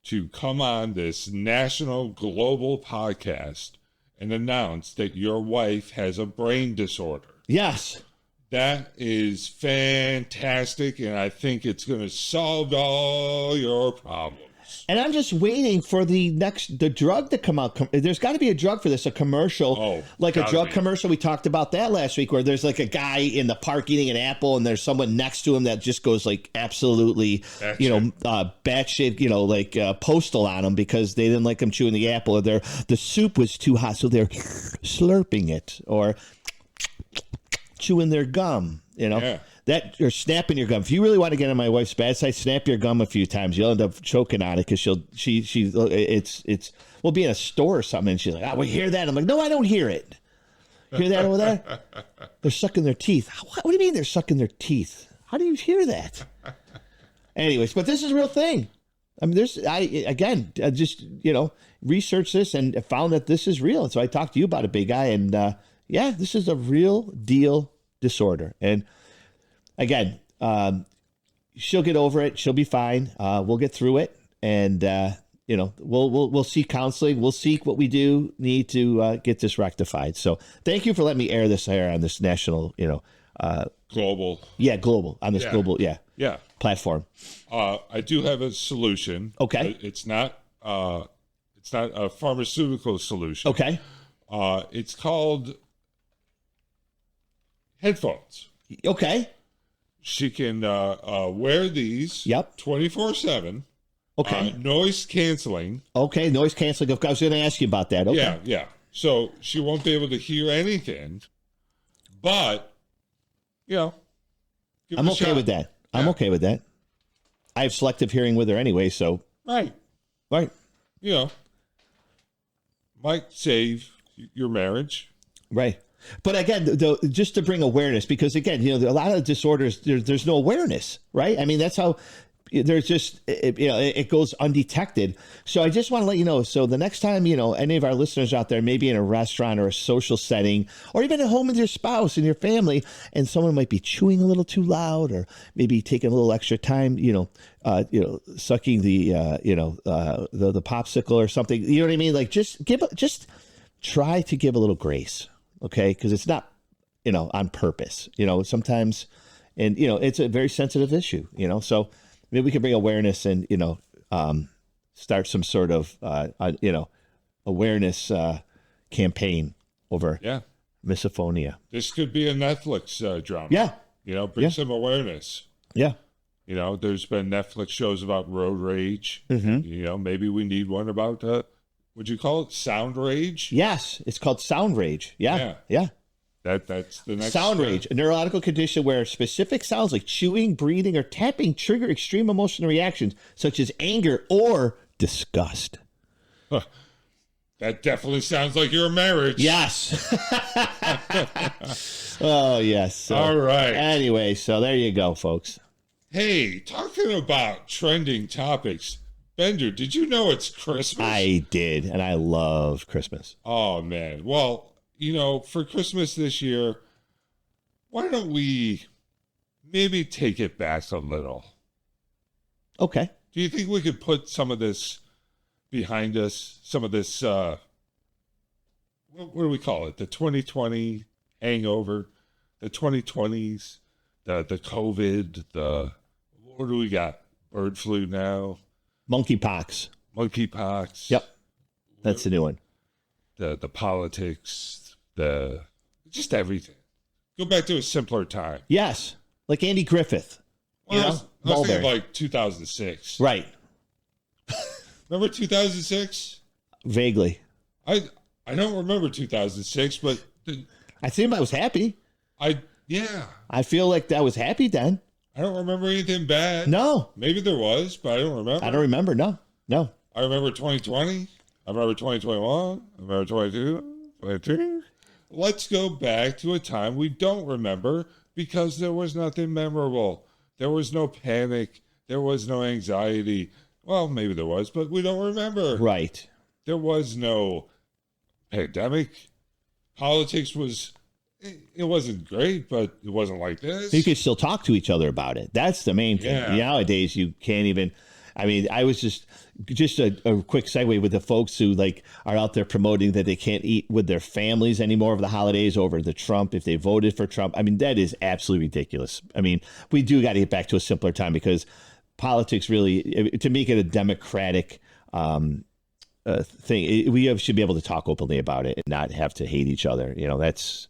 to come on this national global podcast and announce that your wife has a brain disorder. Yes. That is fantastic, and I think it's going to solve all your problems. And I'm just waiting for the drug to come out. There's got to be a drug for this, a commercial, a drug commercial. We talked about that last week, where there's a guy in the park eating an apple, and there's someone next to him that just goes absolutely, batshit, postal on him because they didn't like him chewing the apple, or the soup was too hot, so they're slurping it or chewing their gum. Yeah. That or snapping your gum. If you really want to get on my wife's bad side, snap your gum a few times. You'll end up choking on it because we'll be in a store or something, and she's like, we hear that. I'm like, no, I don't hear it. Hear that over there? They're sucking their teeth. What do you mean they're sucking their teeth? How do you hear that? Anyways, but this is a real thing. I mean, I just researched this and found that this is real. And so I talked to you about it, big guy, and this is a real deal disorder. And again, she'll get over it. She'll be fine. We'll get through it, and we'll seek counseling. We'll seek what we do need to get this rectified. So, thank you for letting me air this on this national, global. Yeah, global on this global, platform. I do have a solution. Okay, it's not a pharmaceutical solution. Okay, it's called headphones. Okay. She can wear these. Yep. 24/7. Okay. Noise canceling. Okay. Noise canceling. I was going to ask you about that. Okay. Yeah, yeah. So she won't be able to hear anything, but give I'm it a okay shot. with that. I'm Yeah. okay with that. I have selective hearing with her anyway, so Right. right. Might save your marriage. Right. But again, just to bring awareness, because again, a lot of disorders, there's no awareness, right? I mean, that's how there's just, it goes undetected. So I just want to let you know. So the next time, any of our listeners out there, maybe in a restaurant or a social setting, or even at home with your spouse and your family, and someone might be chewing a little too loud, or maybe taking a little extra time, sucking the popsicle or something. You know what I mean? Like just try to give a little grace. Okay. Because it's not, on purpose, sometimes, and, it's a very sensitive issue, so maybe we can bring awareness and, start some sort of, awareness campaign over misophonia. This could be a Netflix drama. Yeah. Bring some awareness. Yeah. There's been Netflix shows about road rage. Mm-hmm. Maybe we need one about, what'd you call it? Sound rage? Yes. It's called sound rage. Yeah. That's the next sound rage, a neurological condition where specific sounds like chewing, breathing, or tapping trigger extreme emotional reactions such as anger or disgust. That definitely sounds like your marriage. Yes. Oh, yes. So, all right. Anyway, so there you go, folks. Hey, talking about trending topics, Bender, did you know it's Christmas? I did, and I love Christmas. Oh, man. Well, for Christmas this year, why don't we maybe take it back a little? Okay. Do you think we could put some of this behind us? Some of this, what do we call it? The 2020 hangover, the 2020s, the COVID, what do we got? Bird flu now? Monkeypox. Monkeypox. Yep. That's the new one. The politics, just everything. Go back to a simpler time. Yes. Like Andy Griffith. Well, I was Mulberry. thinking like 2006. Right. Remember 2006? Vaguely. I don't remember 2006, but I think I was happy. I feel like that was happy then. I don't remember anything bad. No. Maybe there was, but I don't remember. I don't remember. No. I remember 2020. I remember 2021. I remember 22, 23. Let's go back to a time we don't remember because there was nothing memorable. There was no panic. There was no anxiety. Well, maybe there was, but we don't remember. Right. There was no pandemic. Politics it wasn't great, but it wasn't like this. You could still talk to each other about it. That's the main thing. Yeah. Nowadays, you can't even. I mean, I was just a quick segue with the folks who are out there promoting that they can't eat with their families anymore over the holidays over the Trump if they voted for Trump. I mean, that is absolutely ridiculous. I mean, we do got to get back to a simpler time because politics really, to make it a democratic thing, we should be able to talk openly about it and not have to hate each other. That's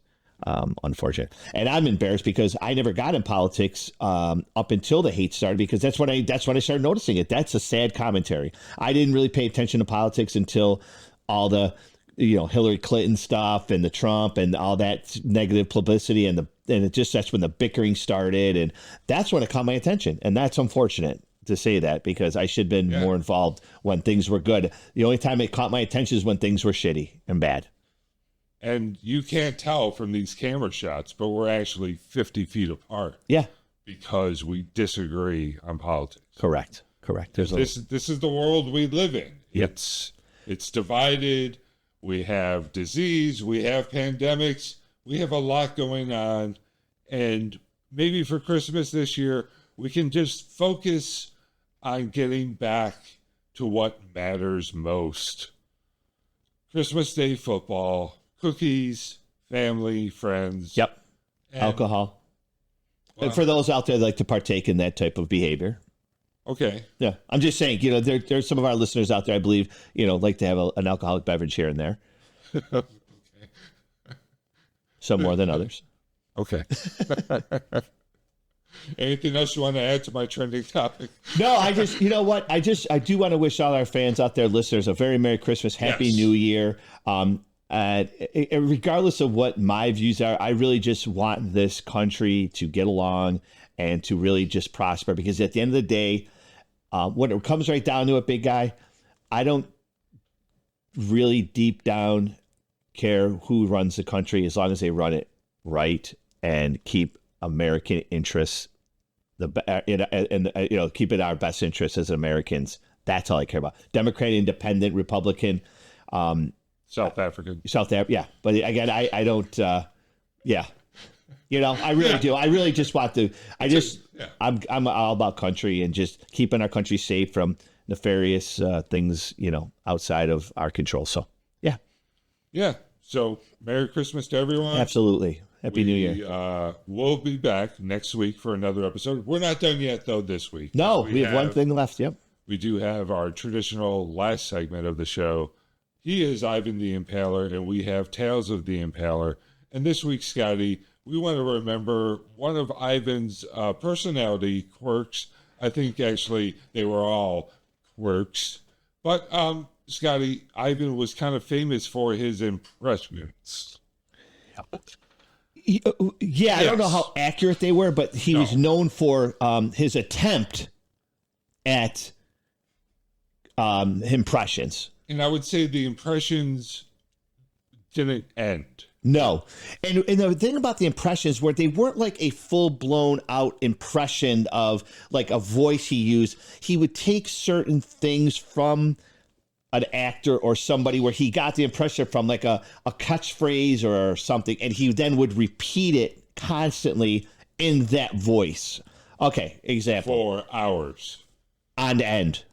unfortunate. And I'm embarrassed because I never got in politics up until the hate started, because that's when I started noticing it. That's a sad commentary. I didn't really pay attention to politics until all the Hillary Clinton stuff and the Trump and all that negative publicity and that's when the bickering started, and that's when it caught my attention. And that's unfortunate to say that, because I should have been more involved when things were good. The only time it caught my attention is when things were shitty and bad. And you can't tell from these camera shots, but we're actually 50 feet apart. Yeah. Because we disagree on politics. Correct. This is the world we live in. Yep. It's divided. We have disease. We have pandemics. We have a lot going on. And maybe for Christmas this year, we can just focus on getting back to what matters most. Christmas Day football. Cookies, family, friends. Yep. Alcohol. And for those out there that like to partake in that type of behavior. Okay. Yeah. I'm just saying, there's some of our listeners out there, I believe, like to have an alcoholic beverage here and there. Okay. Some more than others. Okay. Anything else you want to add to my trending topic? No, I just, you know what? I do want to wish all our fans out there, listeners, a very Merry Christmas, Happy New Year. Regardless of what my views are, I really just want this country to get along and to really just prosper, because at the end of the day, when it comes right down to it, big guy, I don't really deep down care who runs the country, as long as they run it right and keep American interests keep it our best interests as Americans. That's all I care about. Democrat, Independent, Republican, South African. Yeah. But again, I don't, yeah. I really do. I really just want to, I'm all about country and just keeping our country safe from nefarious things, outside of our control. So, yeah. Yeah. So, Merry Christmas to everyone. Absolutely. Happy New Year. We'll be back next week for another episode. We're not done yet, though, this week. No, we have one thing left. Yep. We do have our traditional last segment of the show. He is Ivan the Impaler, and we have Tales of the Impaler. And this week, Scotty, we want to remember one of Ivan's personality quirks. I think, actually, they were all quirks. But, Scotty, Ivan was kind of famous for his impressions. Yeah, I don't know how accurate they were, but he was known for his attempt at impressions. And I would say the impressions didn't end. No. And the thing about the impressions were they weren't like a full-blown out impression of like a voice he used. He would take certain things from an actor or somebody where he got the impression from, like a catchphrase or something, and he then would repeat it constantly in that voice. Okay, example. For hours. On end.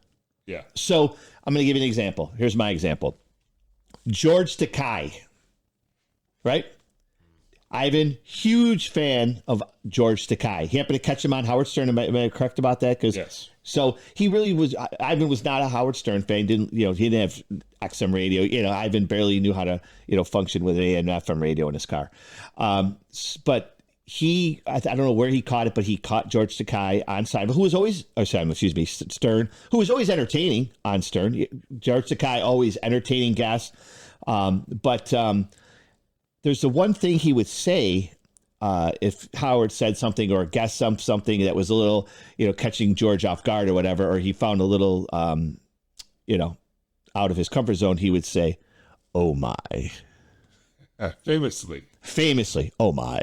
Yeah. So I'm going to give you an example. Here's my example. George Takei, right? Ivan, huge fan of George Takei. He happened to catch him on Howard Stern. Am I correct about that? Yes. So he really was. Ivan was not a Howard Stern fan. He didn't have XM radio. Ivan barely knew how to function with an AM and FM radio in his car. But I don't know where he caught it, but he caught George Takei on Stern, who was always entertaining on Stern. George Takei always entertaining guests. But there's the one thing he would say. If Howard said something or guessed something that was a little, catching George off guard or whatever, or he found a little, out of his comfort zone, he would say, "Oh my." Famously, "Oh my."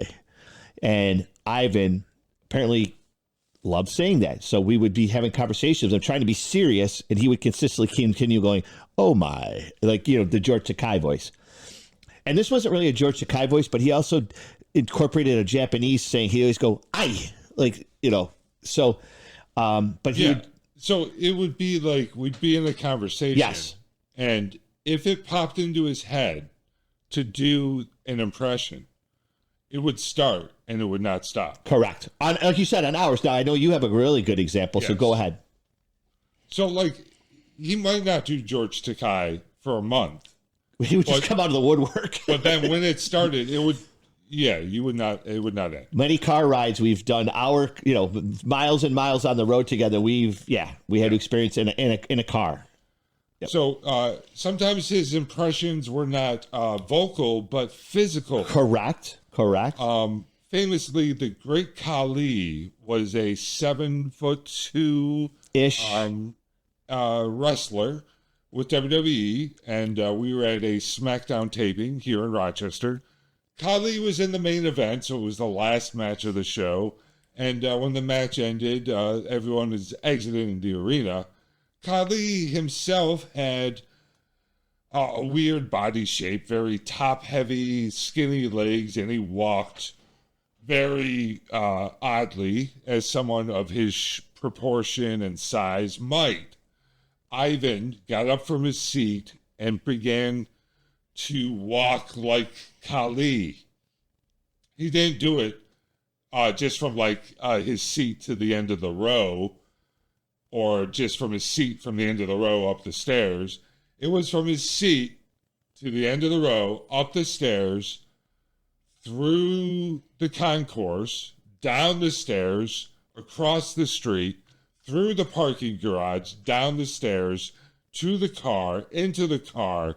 And Ivan apparently loved saying that. So we would be having conversations. I'm trying to be serious, and he would consistently continue going, "Oh my," like, the George Takei voice. And this wasn't really a George Takei voice, but he also incorporated a Japanese saying. He always go, "Ai," like, so, but he would, so it would be like, we'd be in a conversation. Yes. And if it popped into his head to do an impression, it would start and it would not stop. Correct. Like you said, on hours. Now, I know you have a really good example, so go ahead. So, like, he might not do George Takei for a month. He would just come out of the woodwork. But then when it started, it would, it would not end. Many car rides we've done, miles and miles on the road together. We had to experience in a car. Yep. So sometimes his impressions were not vocal, but physical. Correct. Famously, the great Khali was a 7'2" wrestler with WWE, and we were at a SmackDown taping here in Rochester. Khali was in the main event, so it was the last match of the show. And when the match ended, everyone was exiting the arena. Khali himself had a weird body shape, very top-heavy, skinny legs, and he walked very oddly, as someone of his proportion and size might. Ivan got up from his seat and began to walk like Khali. He didn't do it just from his seat to the end of the row, or just from his seat from the end of the row up the stairs. It was from his seat to the end of the row, up the stairs, through the concourse, down the stairs, across the street, through the parking garage, down the stairs, to the car, into the car,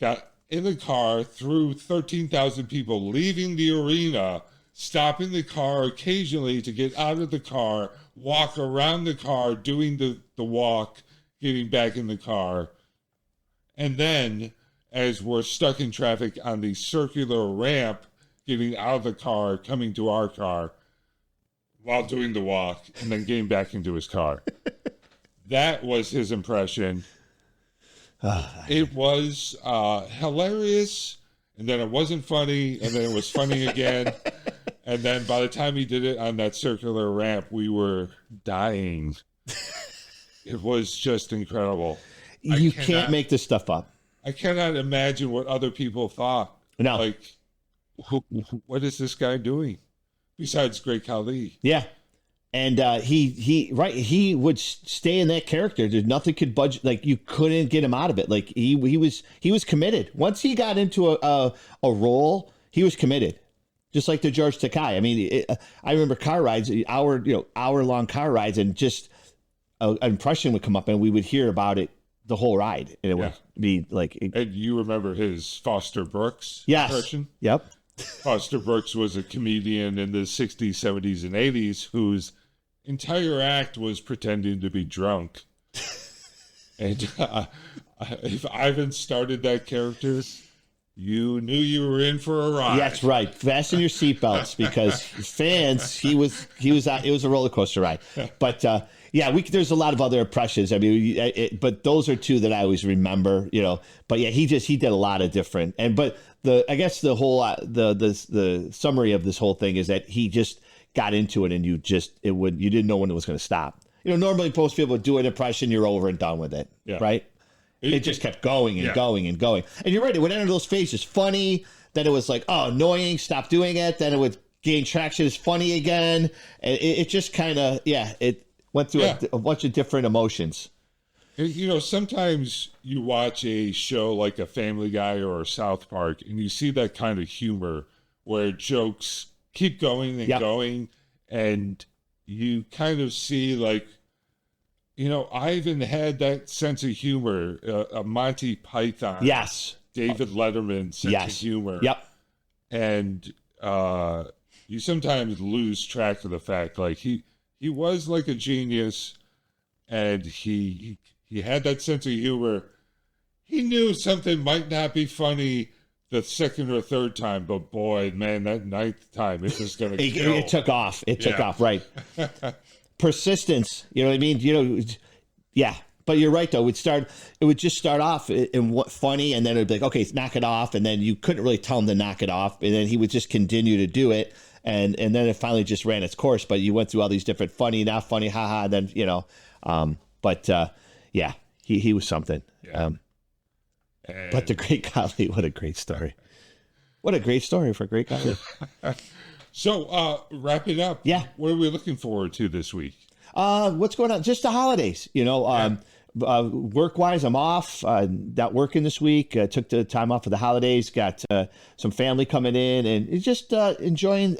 got in the car, through 13,000 people, leaving the arena, stopping the car occasionally to get out of the car, walk around the car, doing the walk, getting back in the car. And then, as we're stuck in traffic on the circular ramp, getting out of the car, coming to our car, while doing the walk, and then getting back into his car. That was his impression. It was hilarious, and then it wasn't funny, and then it was funny again. And then by the time he did it on that circular ramp, we were dying. It was just incredible. You can't make this stuff up. I cannot imagine what other people thought. No. Like, what is this guy doing? Besides Great Khali. Yeah. And he would stay in that character. There's nothing could budge. Like, you couldn't get him out of it. Like, he was committed. Once he got into a role, he was committed. Just like the George Takei. I mean, I remember car rides, hour-long car rides, and just an impression would come up, and we would hear about it the whole ride, and it would be like. And you remember his Foster Brooks impression? Yep. Foster Brooks was a comedian in the 60s, 70s, and 80s whose entire act was pretending to be drunk. And if Ivan started that character, you knew you were in for a ride. That's right. Fasten your seatbelts, because fans, it was a roller coaster ride. But there's a lot of other impressions. I mean, but those are two that I always remember. But yeah, he did a lot of different. But I guess the whole the summary of this whole thing is that he just got into it, and you didn't know when it was going to stop. Normally most people do an impression, you're over and done with it, right? It just kept going and going and going. And you're right, it would enter those phases. Funny, then it was like, oh, annoying, stop doing it. Then it would gain traction, it's funny again. And it just kind of, it went through a bunch of different emotions. Sometimes you watch a show like a Family Guy or a South Park, and you see that kind of humor where jokes keep going and going, and you kind of see like, Ivan had that sense of humor, a Monty Python, David Letterman sense of humor. Yep. And you sometimes lose track of the fact, like he was like a genius, and he had that sense of humor. He knew something might not be funny the second or third time, but boy, man, that ninth time, it was going to kill. It took off. It took off, right. Persistence, you know what I mean? Yeah. But you're right, though. It would just start off in what funny, and then it would be like, okay, knock it off, and then you couldn't really tell him to knock it off, and then he would just continue to do it, and then it finally just ran its course. But you went through all these different funny, not funny, haha, and then he was something. Yeah. But the Great Khali, what a great story! What a great story for Great Khali. So, wrapping up, what are we looking forward to this week? What's going on? Just the holidays, work-wise, I'm off, not working this week. Took the time off for the holidays, got some family coming in, and just enjoying.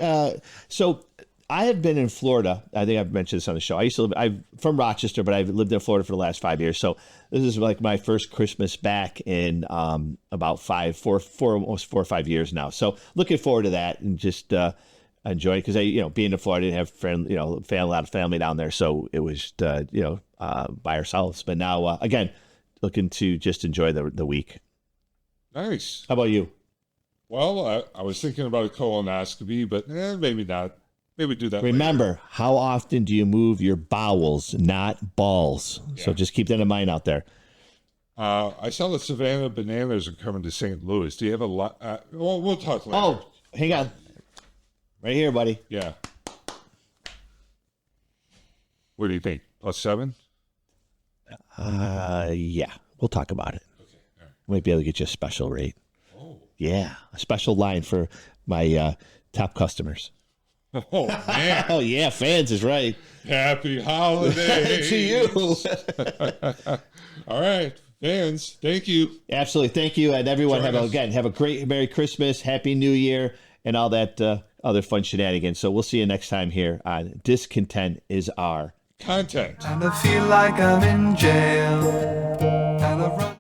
So I have been in Florida. I think I've mentioned this on the show. I'm from Rochester, but I've lived in Florida for the last 5 years. So this is like my first Christmas back in about almost 4 or 5 years now. So looking forward to that, and just enjoy it, because being in Florida, I didn't have a lot of family down there, so it was by ourselves. But now again, looking to just enjoy the week. Nice. How about you? Well, I was thinking about a colonoscopy, but maybe not. Maybe do that. Remember, later. How often do you move your bowels, not balls? Yeah. So just keep that in mind out there. I saw the Savannah Bananas are coming to St. Louis. Do you have a lot? We'll talk later. Oh, hang on. Right here, buddy. Yeah. What do you think? +7? Yeah. We'll talk about it. Okay. All right. Might be able to get you a special rate. Oh. Yeah. A special line for my top customers. Oh, man. Oh, yeah. Fans is right. Happy holidays. To you. All right. Fans, thank you. Absolutely. Thank you. And everyone have a great Merry Christmas, Happy New Year. and all that other fun shenanigans. So we'll see you next time here on Discontent is Our Content. And I feel like I'm in jail.